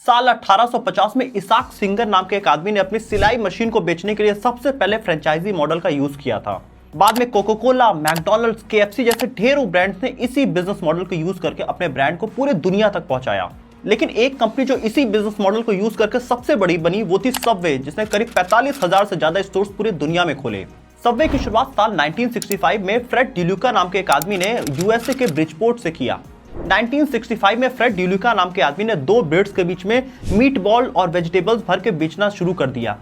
साल 1850 में Isaac singer नाम के एक आदमी ने अपनी सिलाई मशीन को बेचने के लिए सबसे पहले फ्रेंचाइजी मॉडल का यूज किया था। बाद में कोका कोला, मैकडॉनल्ड्स, केएफसी जैसे ढेरों ब्रांड्स ने इसी बिजनेस मॉडल को यूज करके अपने ब्रांड को पूरे दुनिया तक पहुंचाया। लेकिन एक कंपनी जो इसी बिजनेस मॉडल को यूज करके सबसे बड़ी बनी वो थी सबवे, जिसने करीब 45,000 से ज्यादा स्टोर्स पूरी दुनिया में खोले। सबवे की शुरुआत साल 1965 में फ्रेड डिल्यूका नाम के एक आदमी ने यूएसए के ब्रिजपोर्ट से किया। 1965 में फ्रेड डिल्यूका नाम के आदमी ने दो ब्रेड्स के बीच में मीट बॉल और वेजिटेबल्स भर के बेचना शुरू कर दिया,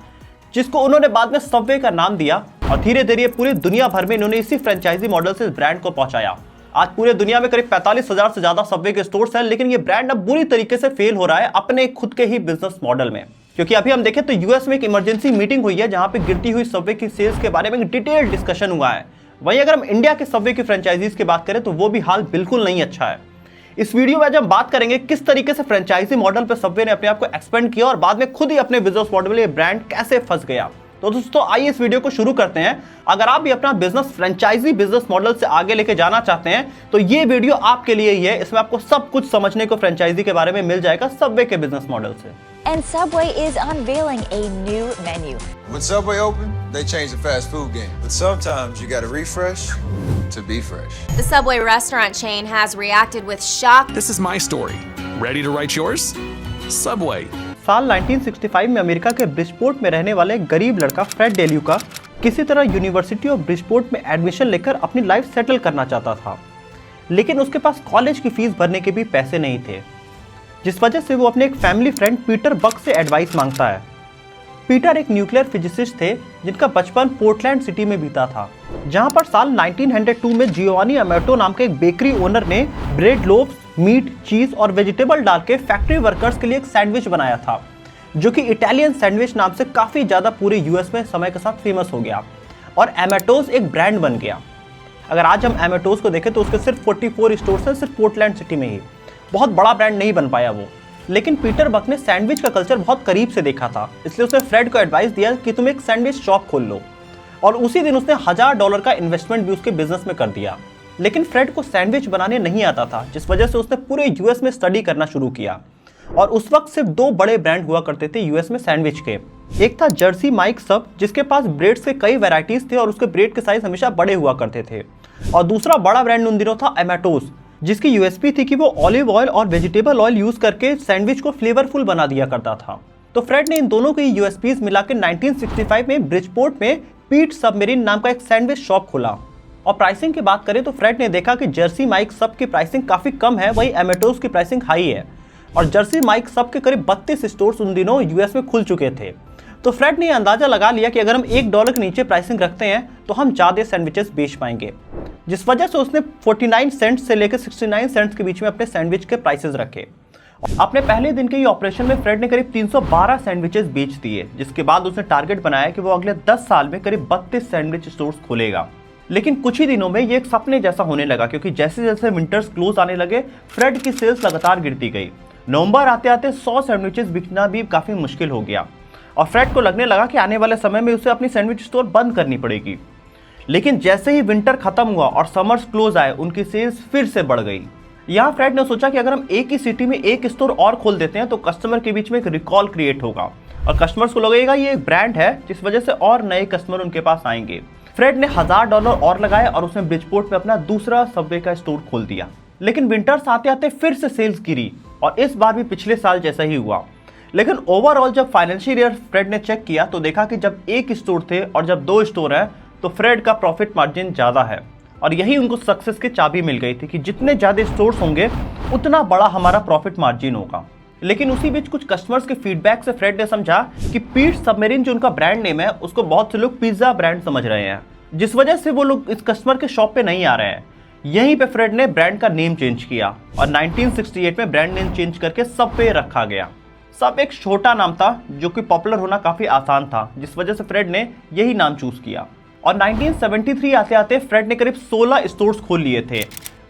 जिसको उन्होंने बाद में सबवे का नाम दिया। और धीरे धीरे पूरी दुनिया भर में इन्होंने इसी फ्रेंचाइजी मॉडल से इस ब्रांड को पहुंचाया। आज पूरे दुनिया में करीब 45,000 से ज्यादा सबवे के स्टोर्स हैं, लेकिन ये ब्रांड अब बुरी तरीके से फेल हो रहा है अपने खुद के ही बिजनेस मॉडल में। क्योंकि अभी हम देखें तो यूएस में एक इमरजेंसी मीटिंग हुई है जहां पे गिरती हुई सबवे की सेल्स के बारे में डिटेल डिस्कशन हुआ है। वहीं अगर हम इंडिया के सबवे की फ्रेंचाइजीज की बात करें तो वो भी हाल बिल्कुल नहीं अच्छा है। इस वीडियो में आज हम बात करेंगे किस तरीके से फ्रेंचाइजी मॉडल पर सबवे ने अपने आप को एक्सपेंड किया और बाद में खुद ही अपने बिजनेस मॉडल में ब्रांड कैसे फंस गया। तो दोस्तों आइए इस वीडियो को शुरू करते हैं। अगर आप भी अपना बिजनेस फ्रेंचाइजी बिजनेस मॉडल से आगे लेके जाना चाहते हैं तो ये वीडियो आपके लिए ही है। इसमें आपको सब कुछ समझने को फ्रेंचाइजी के बारे में मिल जाएगा सबवे के बिजनेस मॉडल से। And Subway is unveiling a new menu. When Subway opened, they changed the fast food game. But sometimes you gotta refresh to be fresh. The Subway restaurant chain has reacted with shock. This is my story. Ready to write yours? Subway. साल 1965 में America के Bridgeport में रहने वाले एक गरीब लड़का Fred डिल्यूका किसी तरह यूनिवर्सिटी ऑफ ब्रिजपोर्ट में एडमिशन लेकर अपनी लाइफ सेटल करना चाहता था, लेकिन उसके पास कॉलेज की फीस भरने के भी पैसे नहीं थे, जिस वजह से वो अपने एक फैमिली फ्रेंड पीटर बक से एडवाइस मांगता है। पीटर एक न्यूक्लियर फिजिसिस्ट थे जिनका बचपन पोर्टलैंड सिटी में बीता था, जहां पर साल 1902 में जियोवानी अमेटो नाम के एक बेकरी ओनर ने ब्रेड लोफ्स, मीट, चीज और वेजिटेबल डाल के फैक्ट्री वर्कर्स के लिए एक सैंडविच बनाया था, जो कि इटालियन सैंडविच नाम से काफी ज्यादा पूरे यूएस में समय के साथ फेमस हो गया और एमेटोस एक ब्रांड बन गया। अगर आज हम एमेटोस को देखें तो उसके सिर्फ 44 स्टोर्स हैं सिर्फ पोर्टलैंड सिटी में ही। बहुत बड़ा ब्रांड नहीं बन पाया वो, लेकिन पीटर बक ने सैंडविच का कल्चर बहुत करीब से देखा था, इसलिए उसने फ्रेड को एडवाइस दिया कि तुम एक सैंडविच शॉप खोल लो। और उसी दिन उसने $1000 का इन्वेस्टमेंट भी उसके बिजनेस में कर दिया। लेकिन फ्रेड को सैंडविच बनाने नहीं आता था, जिस वजह से उसने पूरे यूएस में स्टडी करना शुरू किया। और उस वक्त सिर्फ दो बड़े ब्रांड हुआ करते थे यूएस में सैंडविच के। एक था जर्सी माइक सब, जिसके पास ब्रेड्स के कई वैरायटीज थे और उसके ब्रेड के साइज हमेशा बड़े हुआ करते थे। और दूसरा बड़ा ब्रांड उन दिनों था एमेटोस, जिसकी यूएसपी थी कि वो ऑलिव ऑयल और वेजिटेबल ऑयल यूज करके सैंडविच को फ्लेवरफुल बना दिया करता था। तो फ्रेड ने इन दोनों की यूएसपीज मिलाकर 1965 में ब्रिजपोर्ट में पीट सबमेरिन नाम का एक सैंडविच शॉप खोला। और प्राइसिंग की बात करें तो फ्रेड ने देखा कि जर्सी माइक सब की प्राइसिंग काफी कम है, वहीं एमेटोस की प्राइसिंग हाई है। और जर्सी माइक सब के करीब 32 स्टोर्स उन दिनों यूएस में खुल चुके थे। तो फ्रेड ने अंदाजा लगा लिया कि अगर हम $1 के नीचे प्राइसिंग रखते हैं तो हम ज्यादा सैंडविचेस बेच पाएंगे, जिस वजह से उसने 49 सेंट्स से लेकर 69 सेंट्स के बीच में अपने सैंडविच के प्राइसेस रखे। अपने पहले दिन के ही ऑपरेशन में फ्रेड ने करीब 312 सैंडविचेस बेच दिए, जिसके बाद उसने टारगेट बनाया कि वो अगले 10 साल में करीब 32 सैंडविच स्टोर्स खोलेगा। लेकिन कुछ ही दिनों में ये एक सपने जैसा होने लगा, क्योंकि जैसे जैसे विंटर्स क्लोज आने लगे फ्रेड की सेल्स लगातार गिरती गई। नवंबर आते आते 100 सैंडविचेस बिकना भी काफी मुश्किल हो गया और फ्रेड को लगने लगा कि आने वाले समय में उसे अपनी सैंडविच स्टोर बंद करनी पड़ेगी। लेकिन जैसे ही विंटर खत्म हुआ और समर्स क्लोज आए, उनकी सेल्स फिर से बढ़ गई। यहाँ फ्रेड ने सोचा कि अगर हम एक ही सिटी में एक स्टोर और खोल देते हैं तो कस्टमर के बीच में एक रिकॉल क्रिएट होगा और कस्टमर्स को लगेगा ये एक ब्रांड है, जिस वजह से और नए कस्टमर उनके पास आएंगे। फ्रेड ने $1000 और लगाए और उसने ब्रिजपोर्ट में अपना दूसरा सबवे का स्टोर खोल दिया। लेकिन विंटर्स आते आते फिर से सेल्स गिरी और इस बार भी पिछले साल जैसा ही हुआ। लेकिन ओवरऑल जब फाइनेंशियल ईयर फ्रेड ने चेक किया तो देखा कि जब एक स्टोर थे और जब 2 स्टोर है तो फ्रेड का प्रॉफिट मार्जिन ज़्यादा है। और यही उनको सक्सेस की चाबी मिल गई थी कि जितने ज़्यादा स्टोर्स होंगे उतना बड़ा हमारा प्रॉफिट मार्जिन होगा। लेकिन उसी बीच कुछ कस्टमर्स के फीडबैक से फ्रेड ने समझा कि पीट सबमेरिन जो उनका ब्रांड नेम है उसको बहुत से लोग पिज्ज़ा ब्रांड समझ रहे हैं, जिस वजह से वो लोग इस कस्टमर के शॉप पे नहीं आ रहे हैं। यहीं पे फ्रेड ने ब्रांड का नेम चेंज किया और 1968 में ब्रांड नेम चेंज करके सबवे रखा गया। सब एक छोटा नाम था जो कि पॉपुलर होना काफी आसान था, जिस वजह से फ्रेड ने यही नाम चूज किया। और 1973 आते आते फ्रेड ने करीब 16 स्टोर्स खोल लिए थे।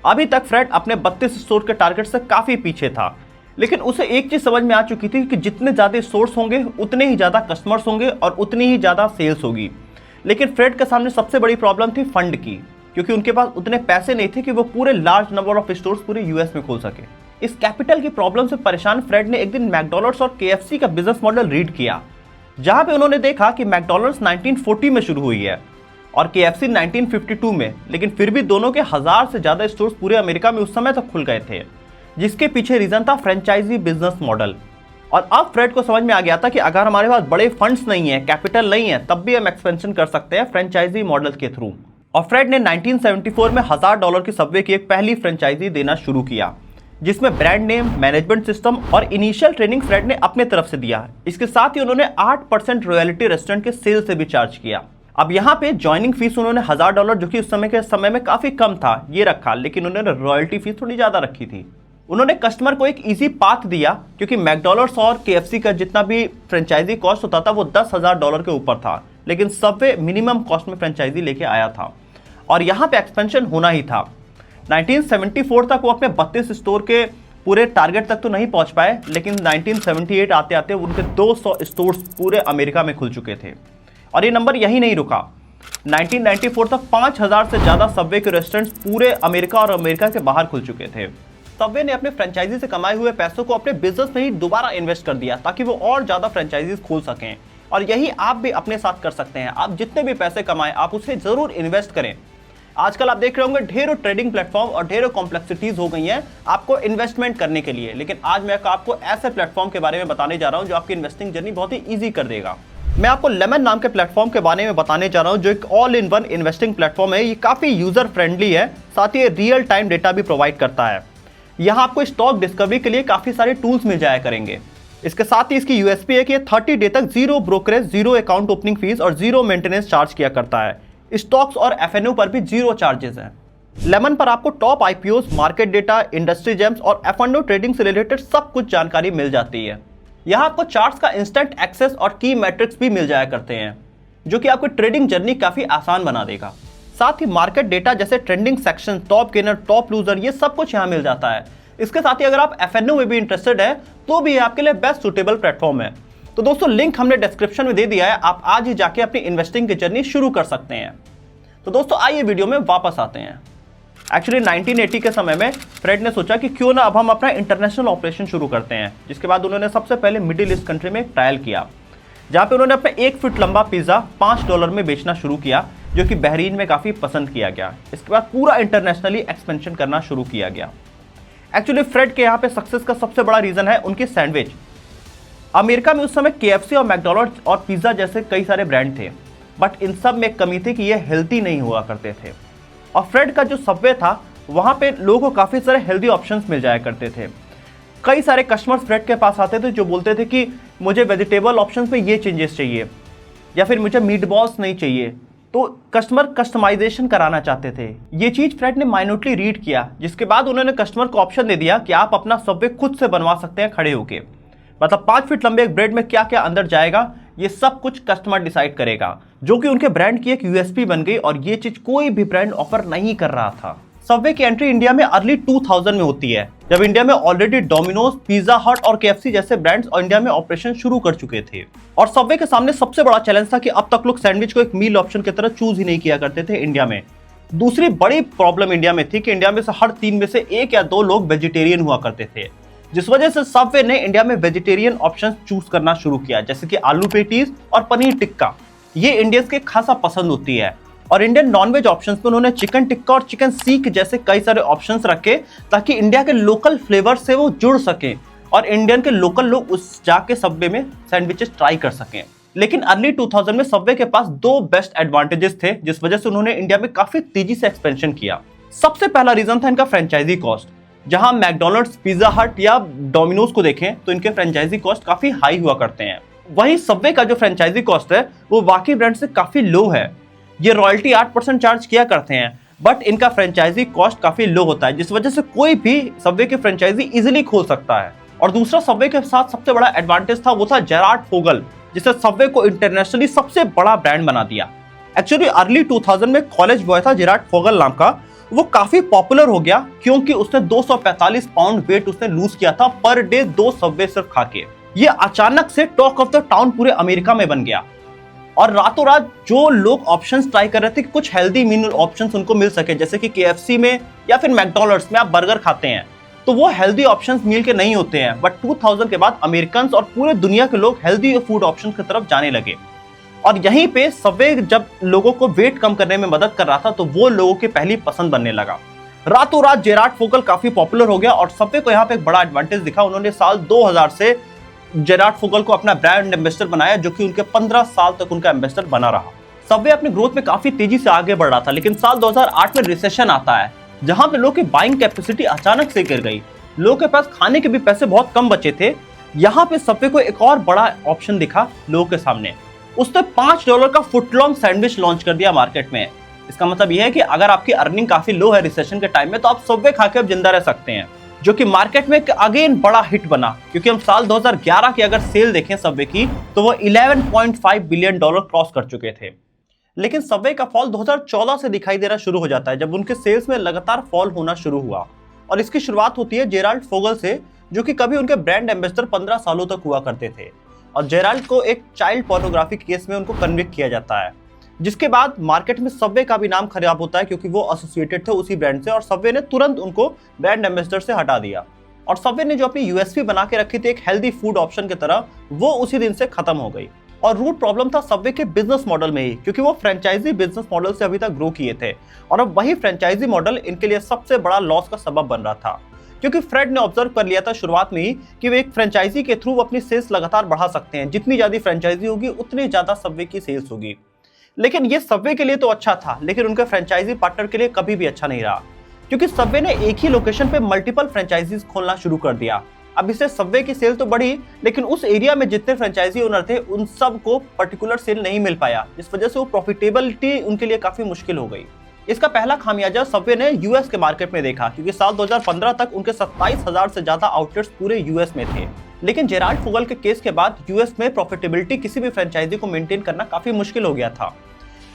अभी तक फ्रेड अपने 32 स्टोर के टारगेट से काफी पीछे था, लेकिन उसे एक चीज समझ में आ चुकी थी कि जितने ज्यादा स्टोर्स होंगे उतने ही ज्यादा कस्टमर्स होंगे और उतनी ही ज्यादा सेल्स होगी। लेकिन फ्रेड के सामने सबसे बड़ी प्रॉब्लम थी फंड की, क्योंकि उनके पास उतने पैसे नहीं थे कि वो पूरे लार्ज नंबर ऑफ स्टोर्स पूरे यूएस में खोल सके। इस कैपिटल की प्रॉब्लम से परेशान फ्रेड ने एक दिन मैकडॉनल्ड्स और केएफसी का बिजनेस मॉडल रीड किया, जहां पे उन्होंने देखा कि मैकडॉनल्ड्स 1940 में शुरू हुई है और केएफसी 1952 में, लेकिन फिर भी दोनों के 1000 से ज्यादा स्टोर्स पूरे अमेरिका में उस समय तक खुल गए थे, जिसके पीछे रीजन था फ्रेंचाइजी बिजनेस मॉडल। और अब फ्रेड को समझ में आ गया था कि अगर हमारे पास बड़े फंड्स नहीं है, कैपिटल नहीं है, तब भी हम एक्सपेंशन कर सकते हैं फ्रेंचाइजी मॉडल के थ्रू। और फ्रेड ने 1974 में $1000 की सबवे की एक पहली फ्रेंचाइजी देना शुरू किया, जिसमें ब्रांड नेम, मैनेजमेंट सिस्टम और इनिशियल ट्रेनिंग फ्रेड ने अपने तरफ से दिया। इसके साथ ही उन्होंने 8% रॉयल्टी रेस्टोरेंट के सेल से भी चार्ज किया। अब यहाँ पे ज्वाइनिंग फीस उन्होंने $1000, जो कि उस समय के समय में काफी कम था, ये रखा, लेकिन उन्होंने रॉयल्टी फीस थोड़ी ज्यादा रखी थी। उन्होंने कस्टमर को एक इजी पाथ दिया, क्योंकि मैकडॉनल्ड्स और केएफसी का जितना भी फ्रेंचाइजी कॉस्ट होता था वो $10,000 के ऊपर था, लेकिन सबवे मिनिमम कॉस्ट में फ्रेंचाइजी लेके आया था और यहाँ पे एक्सपेंशन होना ही था। 1974 तक वो अपने 32 स्टोर के पूरे टारगेट तक तो नहीं पहुंच पाए, लेकिन 1978 आते आते उनके 200 स्टोर्स पूरे अमेरिका में खुल चुके थे। और ये नंबर यही नहीं रुका, 1994 तक 5000 से ज्यादा सबवे के रेस्टोरेंट्स पूरे अमेरिका और अमेरिका के बाहर खुल चुके थे। सबवे ने अपने फ्रेंचाइजी से कमाए हुए पैसों को अपने बिजनेस में ही दोबारा इन्वेस्ट कर दिया, ताकि वो और ज्यादा फ्रेंचाइजीज खोल सकें। और यही आप भी अपने साथ कर सकते हैं। आप जितने भी पैसे कमाएं, आप उसे जरूर इन्वेस्ट करें। आजकल आप देख रहे होंगे ढेरों ट्रेडिंग प्लेटफॉर्म और ढेरों कॉम्प्लेक्सिटीज हो गई हैं आपको इन्वेस्टमेंट करने के लिए, लेकिन आज मैं आपको ऐसे प्लेटफॉर्म के बारे में बताने जा रहा हूं जो आपकी इन्वेस्टिंग जर्नी बहुत ही ईजी कर देगा। मैं आपको लेमन नाम के प्लेटफॉर्म के बारे में बताने जा रहा हूं, जो एक all in one investing platform है। ये काफी यूजर फ्रेंडली है, साथ ही रियल टाइम डेटा भी प्रोवाइड करता है। यहाँ आपको स्टॉक डिस्कवरी के लिए काफी सारे टूल्स मिल जाया करेंगे। इसके साथ ही इसकी यूएसपी है कि 30 डे तक zero brokerage, zero account opening fees और जीरो मेंटेनेंस चार्ज किया करता है। स्टॉक्स और एफएनओ पर भी जीरो चार्जेस हैं। लेमन पर आपको top IPOs, market data, industry James और एफएनओ ट्रेडिंग से रिलेटेड सब कुछ जानकारी मिल जाती है। यहाँ आपको चार्ट्स का इंस्टेंट एक्सेस और की मैट्रिक्स भी मिल जाया करते हैं, जो कि आपको ट्रेडिंग जर्नी काफी आसान बना देगा। साथ ही मार्केट डेटा जैसे trending section, top gainer, top loser, ये सब कुछ यहाँ मिल जाता है। इसके साथ ही अगर आप एफएनओ में भी इंटरेस्टेड है तो भी आपके लिए बेस्ट सुटेबल प्लेटफॉर्म है। तो दोस्तों लिंक हमने डिस्क्रिप्शन में दे दिया है, आप आज ही जाके अपनी इन्वेस्टिंग की जर्नी शुरू कर सकते हैं। तो दोस्तों आइए वीडियो में वापस आते हैं। एक्चुअली 1980 के समय में फ्रेड ने सोचा कि क्यों ना अब हम अपना इंटरनेशनल ऑपरेशन शुरू करते हैं, जिसके बाद उन्होंने सबसे पहले मिडिल ईस्ट कंट्री में ट्रायल किया, जहां पे उन्होंने अपना 1 फीट लंबा पिज्जा $5 में बेचना शुरू किया, जो कि बहरीन में काफी पसंद किया गया। इसके बाद पूरा इंटरनेशनली एक्सपेंशन करना शुरू किया गया। एक्चुअली फ्रेड के यहाँ पे सक्सेस का सबसे बड़ा रीजन है उनकी सैंडविच। अमेरिका में उस समय केएफसी और मैकडॉनल्ड्स और पिज्जा जैसे कई सारे ब्रांड थे, बट इन सब में एक कमी थी कि ये हेल्दी नहीं हुआ करते थे। और फ्रेड का जो सबवे था वहाँ पे लोगों को काफ़ी सारे हेल्दी ऑप्शंस मिल जाया करते थे। कई सारे कस्टमर्स फ्रेड के पास आते थे जो बोलते थे कि मुझे वेजिटेबल ऑप्शंस में ये चेंजेस चाहिए, या फिर मुझे मीट बॉल्स नहीं चाहिए। तो कस्टमर कस्टमाइजेशन कराना चाहते थे। ये चीज़ फ्रेड ने माइन्यूटली रीड किया, जिसके बाद उन्होंने कस्टमर को ऑप्शन दे दिया कि आप अपना सबवे खुद से बनवा सकते हैं खड़े होके। मतलब 5 फीट लंबे एक ब्रेड में क्या क्या अंदर जाएगा, ये सब कुछ कस्टमर डिसाइड करेगा, जो कि उनके ब्रांड की एक यूएसपी बन गई। और ये चीज कोई भी ब्रांड ऑफर नहीं कर रहा था। सबवे की एंट्री इंडिया में अर्ली 2000 में होती है, जब इंडिया में ऑलरेडी डोमिनोज, पिज्जा हट और केएफसी जैसे ब्रांड्स इंडिया में ऑपरेशन शुरू कर चुके थे। और सबवे के सामने सबसे बड़ा चैलेंज था कि अब तक लोग सैंडविच को एक मील ऑप्शन की तरह चूज ही नहीं किया करते थे इंडिया में। दूसरी बड़ी प्रॉब्लम इंडिया में थी कि इंडिया में से हर 3 में से 1 या 2 लोग वेजिटेरियन हुआ करते थे, जिस वजह से सबवे ने इंडिया में वेजिटेरियन ऑप्शंस चूज करना शुरू किया, जैसे कि आलू पेटीज और पनीर टिक्का। ये इंडियंस के खासा पसंद होती है। और इंडियन नॉनवेज ऑप्शंस में उन्होंने चिकन टिक्का और चिकन सीख जैसे कई सारे ऑप्शंस रखे, ताकि इंडिया के लोकल फ्लेवर से वो जुड़ सके और इंडियन के लोकल लोग उस जाके सबवे में सैंडविचेस ट्राई कर सकें। लेकिन अर्ली 2000 में सबवे के पास 2 बेस्ट एडवांटेजेस थे, जिस वजह से उन्होंने इंडिया में काफी तेजी से एक्सपेंशन किया। सबसे पहला रीजन था इनका फ्रेंचाइजी कॉस्ट। जहां मैकडॉनल्ड्स, पिज्जा हट या डोमिनोज को देखें तो इनके फ्रेंचाइजी कॉस्ट काफी हाई हुआ करते हैं। वहीं सबवे का जो फ्रेंचाइजी कॉस्ट है वो बाकी ब्रांड से काफी लो है। ये रॉयल्टी 8% चार्ज किया करते हैं, बट इनका फ्रेंचाइजी कॉस्ट काफी लो होता है, जिस वजह से कोई भी सबवे की फ्रेंचाइजी इजीली खोल सकता है। और दूसरा सबवे के साथ सबसे बड़ा एडवांटेज था वो था जेरार्ड फोगल, जिसने सबवे को इंटरनेशनली सबसे बड़ा ब्रांड बना दिया। एक्चुअली अर्ली 2000 में कॉलेज बॉय था जेरार्ड फोगल नाम का, वो काफी पॉपुलर हो गया क्योंकि उसने 245 पाउंड वेट उसने लूज किया था पर डे 2 सबवे सिर्फ खा के। ये अचानक से टॉक ऑफ द टाउन पूरे अमेरिका में बन गया। और रातों रात जो लोग ऑप्शंस ट्राई कर रहे थे कि कुछ हेल्दी मील ऑप्शंस उनको मिल सके, जैसे कि केएफसी में या फिर मैकडॉनल्ड्स में आप बर्गर खाते हैं, तो वो हेल्दी ऑप्शंस मील के नहीं होते हैं, बट 2000 के बाद अमेरिकन और पूरे दुनिया के लोग हेल्दी फूड ऑप्शंस की तरफ जाने लगे। और यहीं पे सबवे जब लोगों को वेट कम करने में मदद कर रहा था तो वो लोगों की पहली पसंद बनने लगा। रातों रात जेरार्ड फोगल काफी पॉपुलर हो गया और सबवे को यहाँ पे एक बड़ा एडवांटेज दिखा। उन्होंने साल 2000 से जेरार्ड फोगल को अपना ब्रांड एम्बेसडर बनाया, जो कि उनके 15 साल तक उनका एम्बेसडर बना रहा। सबवे अपनी ग्रोथ में काफी तेजी से आगे बढ़ रहा था, लेकिन साल 2008 में रिसेशन आता है, जहां पे लोगों की बाइंग कैपेसिटी अचानक से गिर गई। लोगों के पास खाने के भी पैसे बहुत कम बचे थे। यहाँ पे सबवे को एक और बड़ा ऑप्शन दिखा लोगों के सामने। उसने $5 का फुटलॉन्ग सैंडविच लॉन्च कर दिया मार्केट में। इसका मतलब यह है कि अगर आपकी अर्निंग काफी लो है रिसेशन के टाइम में, तो आप सबवे खा के अब जिंदा रह सकते हैं, जो कि मार्केट में अगेन बड़ा हिट बना। क्योंकि हम साल 2011 की अगर सेल देखें सबवे की, तो वो $11.5 बिलियन क्रॉस कर चुके थे। लेकिन सबवे का फॉल 2014 से दिखाई देना शुरू हो जाता है, जब उनके सेल्स में लगातार फॉल होना शुरू हुआ। और इसकी शुरुआत होती है जेराल्ड फोगल से, जो कि कभी उनके ब्रांड एम्बेसडर 15 सालों तक हुआ करते थे। और जेराल्ड को एक चाइल्ड पोर्नोग्राफी केस में उनको कन्विक्ट किया जाता है, जिसके बाद मार्केट में सबवे का भी नाम खराब होता है, क्योंकि वो एसोसिएटेड थे उसी ब्रांड से। और सबवे ने तुरंत उनको ब्रांड एम्बेसडर से हटा दिया। और सबवे ने जो अपनी यूएसपी बना के रखी थी एक हेल्दी फूड ऑप्शन की तरह, वो उसी दिन से खत्म हो गई। और रूट प्रॉब्लम था सबवे के बिजनेस मॉडल में ही, क्योंकि वो फ्रेंचाइजी बिजनेस मॉडल से अभी तक ग्रो किए थे। और अब वही फ्रेंचाइजी मॉडल इनके लिए सबसे बड़ा लॉस का सबब बन रहा था, क्योंकि फ्रेड ने ऑब्जर्व कर लिया था शुरुआत में ही कि वे एक फ्रेंचाइजी के थ्रू अपनी सेल्स लगातार बढ़ा सकते हैं। जितनी ज्यादा फ्रेंचाइजी होगी उतनी ज्यादा सबवे की सेल्स होगी। लेकिन ये सबवे के लिए तो अच्छा था, लेकिन उनके फ्रेंचाइजी पार्टनर के लिए कभी भी अच्छा नहीं रहा, क्योंकि सबवे ने एक ही लोकेशन पे मल्टीपल फ्रेंचाइजीज खोलना शुरू कर दिया। अब इससे सबवे की सेल तो बढ़ी, लेकिन उस एरिया में जितने फ्रेंचाइजी ओनर थे उन सब को पर्टिकुलर सेल नहीं मिल पाया, जिस वजह से वो प्रॉफिटेबिलिटी उनके लिए काफी मुश्किल हो गई। इसका पहला खामियाजा सबवे ने यूएस के मार्केट में देखा, क्योंकि साल 2015 तक उनके 27,000 से ज्यादा आउटलेट्स पूरे यूएस में थे। लेकिन जेराल्ड फोगल के केस के बाद यूएस में प्रॉफिटेबिलिटी किसी भी फ्रेंचाइजी को मेंटेन करना काफी मुश्किल हो गया था।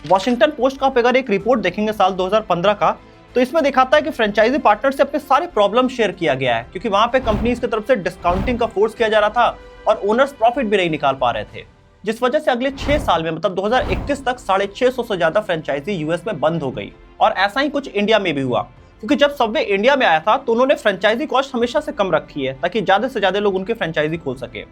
वॉशिंगटन पोस्ट का आप अगर एक रिपोर्ट देखेंगे साल 2015 का, तो इसमें दिखाता है कि फ्रेंचाइजी पार्टनर से अपने सारे प्रॉब्लम शेयर किया गया है, क्योंकि वहां पे कंपनीज की तरफ से डिस्काउंटिंग का फोर्स किया जा रहा था और ओनर्स प्रॉफिट भी नहीं निकाल पा रहे थे, जिस वजह से अगले 6 साल में मतलब 2031 तक 650 से ज्यादा फ्रेंचाइजी यूएस में बंद हो गई। और ऐसा ही कुछ इंडिया में भी हुआ, क्योंकि जब सबवे इंडिया में आया था तो उन्होंने फ्रेंचाइजी कॉस्ट हमेशा से कम रखी है, ताकि ज्यादा से ज्यादा लोग उनके फ्रेंचाइजी खोल सके।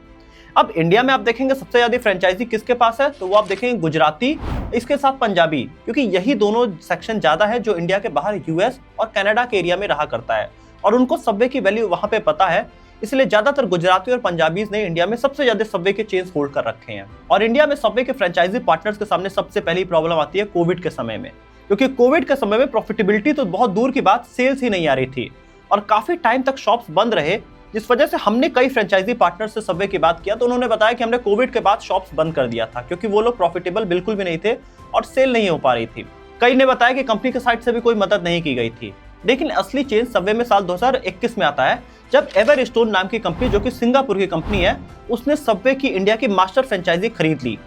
अब इंडिया में आप देखेंगे सबसे ज्यादा फ्रेंचाइजी किसके पास है, तो वो आप देखेंगे गुजराती, इसके साथ पंजाबी, क्योंकि यही दोनों सेक्शन ज्यादा है जो इंडिया के बाहर यूएस और कनाडा के एरिया में रहा करता है, और उनको सबवे की वैल्यू वहां पे पता है। इसलिए ज्यादातर गुजराती और पंजाबीज ने इंडिया में सबसे ज्यादा सबवे के चेन्स होल्ड कर रखे हैं। और इंडिया में सबवे के फ्रेंचाइजी पार्टनर्स के सामने सबसे पहली प्रॉब्लम आती है कोविड के समय में, क्योंकि कोविड के समय में प्रॉफिटेबिलिटी तो बहुत दूर की बात, सेल्स ही नहीं आ रही थी और काफी टाइम तक शॉप्स बंद रहे, जिस वजह से हमने कई फ्रेंचाइजी पार्टनर से सबवे की बात किया तो उन्होंने बताया कि हमने कोविड के बाद शॉप्स बंद कर दिया था, क्योंकि वो लोग प्रॉफिटेबल बिल्कुल भी नहीं थे और सेल नहीं हो पा रही थी। कई ने बताया कि कंपनी के साइड से भी कोई मदद नहीं की गई थी। लेकिन असली चेंज सबवे में साल 2021 में आता है, जब एवरस्टोन नाम की कंपनी, जो कि सिंगापुर की कंपनी है, उसने सबवे की इंडिया की मास्टर फ्रेंचाइजी खरीद ली।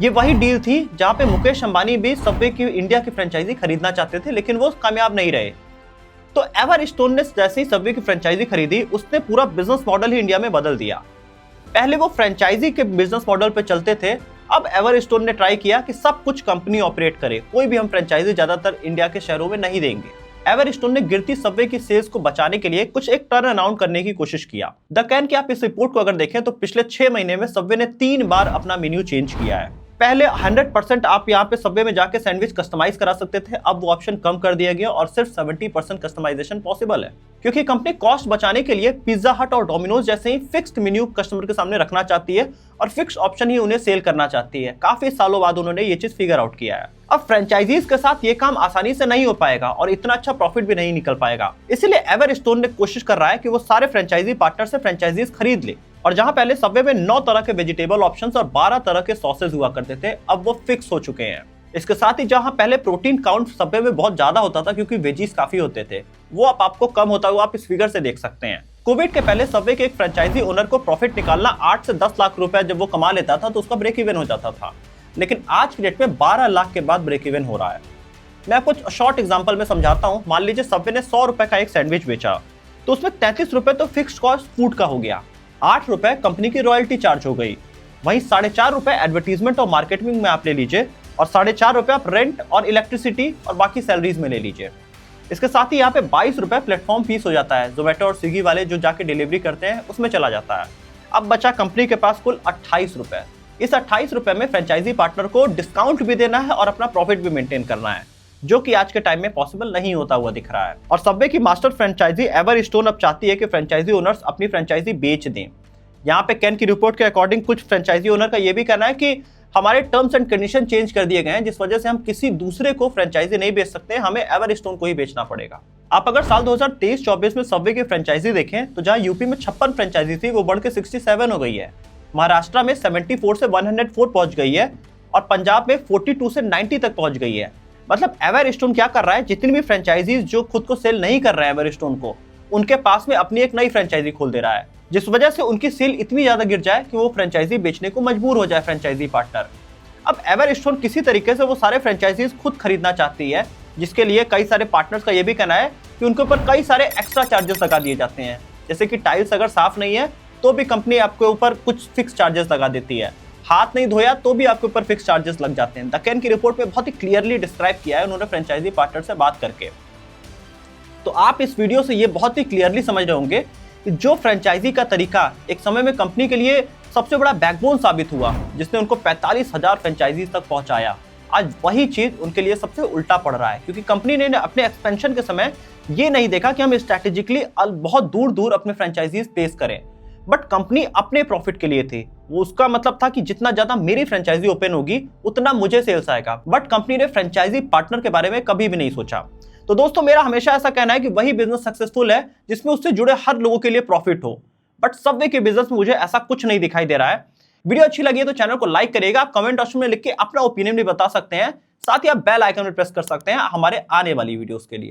ये वही डील थी जहां पे मुकेश अंबानी भी सबवे की इंडिया की फ्रेंचाइजी खरीदना चाहते थे, लेकिन वो कामयाब नहीं रहे। तो एवरस्टोन ने जैसे ही सबवे की फ्रेंचाइजी खरीदी, उसने पूरा बिजनेस मॉडल ही इंडिया में बदल दिया। पहले वो फ्रेंचाइजी के बिजनेस मॉडल पे चलते थे, अब एवरस्टोन ने ट्राई किया कि सब कुछ कंपनी ऑपरेट करे, कोई भी हम फ्रेंचाइजी ज्यादातर इंडिया के शहरों में नहीं देंगे। एवरस्टोन ने गिरती सबवे की सेल्स को बचाने के लिए कुछ एक टर्न अराउंड करने की कोशिश किया। द कैन की आप इस रिपोर्ट को अगर देखें तो पिछले 6 महीने में सबवे ने 3 बार अपना मेन्यू चेंज किया है। पहले 100% आप यहाँ पे सबवे में जाके सैंडविच कस्टमाइज करा सकते थे, अब वो ऑप्शन कम कर दिया गया और सिर्फ 70% कस्टमाइजेशन पॉसिबल है, क्योंकि कंपनी कॉस्ट बचाने के लिए पिज्जा हट और डोमिनोज जैसे ही फिक्स्ड मेन्यू कस्टमर के सामने रखना चाहती है और फिक्स्ड ऑप्शन ही उन्हें सेल करना चाहती है। काफी सालों बाद उन्होंने ये चीज फिगर आउट किया है। अब फ्रेंचाइजीज के साथ ये काम आसानी से नहीं हो पाएगा और इतना अच्छा प्रॉफिट भी नहीं निकल पाएगा, इसलिए एवरस्टोन ने कोशिश कर रहा है कि वो सारे फ्रेंचाइजी पार्टनर से फ्रेंचाइजीज खरीद ले। और जहां पहले सबवे में 9 तरह के वेजिटेबल ऑप्शंस और 12 तरह के सॉसेज हुआ करते थे, अब वो फिक्स हो चुके हैं। इसके साथ ही जहां पहले प्रोटीन काउंट सबवे में बहुत ज्यादा होता था क्योंकि वेजीज काफी होते थे, वो अब आपको कम होता हुआ आप इस फिगर से देख सकते हैं। कोविड के पहले सबवे के एक फ्रेंचाइजी ओनर को प्रॉफिट निकालना 8 से 10 लाख रुपए जब वो कमा लेता था तो उसका ब्रेक इवन हो जाता था, लेकिन आज की डेट में 12 लाख के बाद ब्रेक इवन हो रहा है। मैं आपको शॉर्ट एग्जांपल में समझाता हूं। मान लीजिए सबवे ने 100 रुपए का एक सैंडविच बेचा, तो उसमें 33 रुपए तो फिक्स्ड कॉस्ट फूड का हो गया, 8 रुपए कंपनी की रॉयल्टी चार्ज हो गई, वहीं 4.5 रुपए एडवर्टीजमेंट और मार्केटिंग में आप ले लीजिए और 4.5 रुपए आप रेंट और इलेक्ट्रिसिटी और बाकी सैलरीज में ले लीजिए। इसके साथ ही यहाँ पे 22 रुपए प्लेटफॉर्म फीस हो जाता है। जोमेटो और स्विगी वाले जो जाके डिलीवरी करते हैं उसमें चला जाता है। अब बचा कंपनी के पास कुल 28 रुपए। इस 28 रुपए में फ्रेंचाइजी पार्टनर को डिस्काउंट भी देना है और अपना प्रॉफिट भी मेंटेन करना है, जो कि आज के टाइम में पॉसिबल नहीं होता हुआ दिख रहा है। और सबवे की मास्टर फ्रेंचाइजी एवरस्टोन अब चाहती है कि फ्रेंचाइजी ओनर्स अपनी फ्रेंचाइजी बेच दें। यहाँ पे कैन की रिपोर्ट के अकॉर्डिंग कुछ फ्रेंचाइजी ओनर का ये भी कहना है कि हमारे टर्म्स एंड कंडीशन चेंज कर दिए गए हैं, जिस वजह से हम किसी दूसरे को फ्रेंचाइजी नहीं बेच सकते, हमें एवरस्टोन को ही बेचना पड़ेगा। आप अगर साल 2023-24 में सबवे की फ्रेंचाइजी देखें तो जहां यूपी में 56 फ्रेंचाइजी थी वो बढ़ के 67 हो गई है, महाराष्ट्र में 74 से 104 पहुंच गई है और पंजाब में 42 से 90 तक पहुंच गई है। मतलब एवरस्टोन क्या कर रहा है, जितनी भी फ्रेंचाइजीज जो खुद को सेल नहीं कर रहे हैं एवरस्टोन को, उनके पास में अपनी एक नई फ्रेंचाइजी खोल दे रहा है, जिस वजह से उनकी सेल इतनी ज्यादा गिर जाए कि वो फ्रेंचाइजी बेचने को मजबूर हो जाए फ्रेंचाइजी पार्टनर। अब एवरस्टोन किसी तरीके से वो सारे फ्रेंचाइजीज खुद खरीदना चाहती है, जिसके लिए कई सारे पार्टनर्स का ये भी कहना है कि उनके ऊपर कई सारे एक्स्ट्रा चार्जेस लगा दिए जाते हैं। जैसे कि टाइल्स अगर साफ नहीं है तो भी कंपनी आपके ऊपर कुछ फिक्स चार्जेस लगा देती है, हाथ नहीं धोया तो भी आपके ऊपर फिक्स चार्जेस लग जाते हैं। द कैन की रिपोर्ट में बहुत ही क्लियरली डिस्क्राइब किया है उन्होंने फ्रेंचाइजी पार्टनर से बात करके। तो आप इस वीडियो से ये बहुत ही क्लियरली समझ रहे होंगे कि जो फ्रेंचाइजी का तरीका एक समय में कंपनी के लिए सबसे बड़ा बैकबोन साबित हुआ, जिसने उनको 45,000 फ्रेंचाइजीज तक पहुंचाया, आज वही चीज उनके लिए सबसे उल्टा पड़ रहा है। क्योंकि कंपनी ने अपने एक्सपेंशन के समय ये नहीं देखा कि हम स्ट्रैटेजिकली बहुत दूर दूर अपने फ्रेंचाइजीज पेश करें, बट कंपनी अपने प्रॉफिट के लिए थी। वो उसका मतलब था कि जितना ज्यादा मेरी फ्रेंचाइजी ओपन होगी उतना मुझे सेल्स आएगा, बट कंपनी ने फ्रेंचाइजी पार्टनर के बारे में कभी भी नहीं सोचा। तो दोस्तों मेरा हमेशा ऐसा कहना है कि वही बिजनेस सक्सेसफुल है जिसमें उससे जुड़े हर लोगों के लिए प्रॉफिट हो, बट सबवे के बिजनेस में मुझे ऐसा कुछ नहीं दिखाई दे रहा है। वीडियो अच्छी लगी है तो चैनल को लाइक करिएगा, आप कमेंट ऑप्शन में लिख के अपना ओपिनियन भी बता सकते हैं, साथ ही आप बेल आइकन में प्रेस कर सकते हैं हमारे आने वाली वीडियोस के लिए।